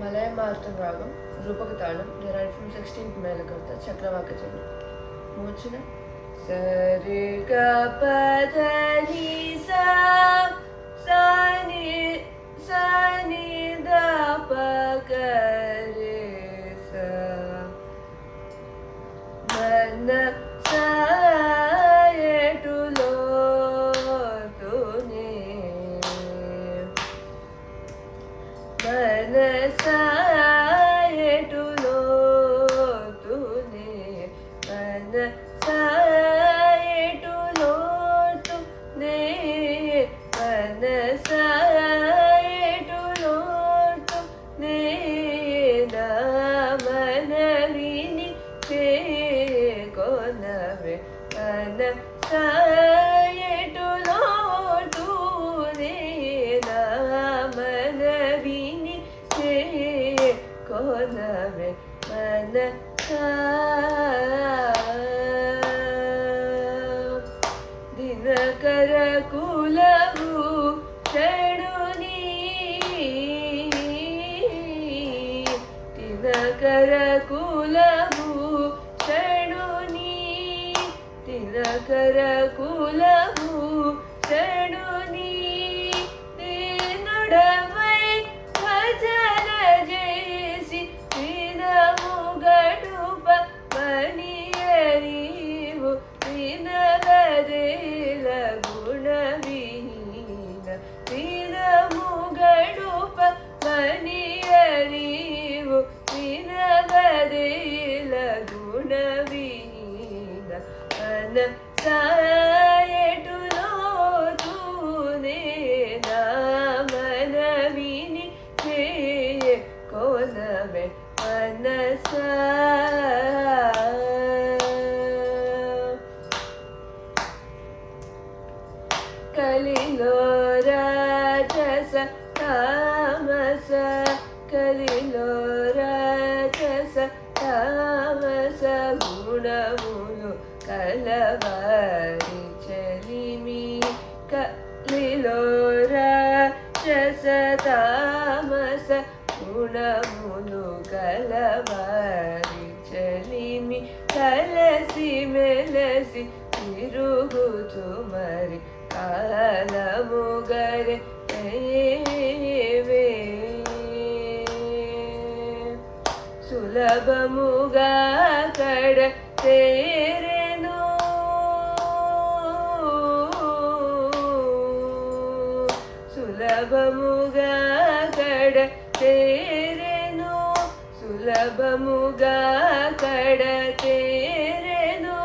మలయ మార్తం రాగం రూపక తాళం derived from 16th మేళకర్త చక్రవాక చండి మూర్ఛన సరి గ ప ధ ని సా సా ని ద ప గ రే సా మన సా ఎటులో తునే మనసా ఎటులో తునే మనసా ఎటులో తునే మనసా ఎటులో తునే నా మనవిని కొనవే మనసా ఎటులో తునే నా మనవిని కొనవే మనసా దినకర కులవు షడుని దినకర కులవు షడుని దినకర కులవు షడుని దీనుడవై భజన చేసి దినము గడుప మనియరీవు వినగదేల గుణవిహీన దినము గడుప మనియరీవు వినగదేల గుణవిహీన మనసా ఎటులో తునే నా మనవిని కొనవే మనసా కలిలో రాజస తామస కలిలో రాజస తామస గుణములు కలవారి చలిమి కలిలో రాజస తామస గుణములు కలవారి చలిమి కలసి మెలసి తిరుగుతూ మరి కాలము గరే సులభముగా కడ తేరెను సులభముగా కడ తేరెను సులభముగా కడ తేరెను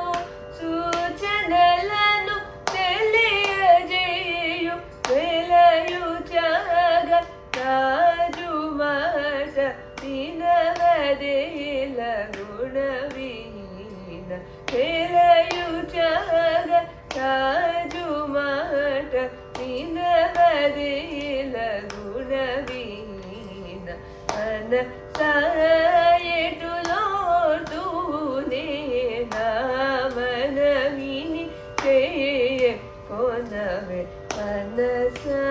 సూచనలను తెలియజేయు వెలయు త్యాగ రాజు మాట వినవదేల గుణవిహీన వెలయు త్యాగ రాజు మాట వినవదేల గుణవిహీన మనసా ఎటులో తునే నా మనవిని కొనవే మనసా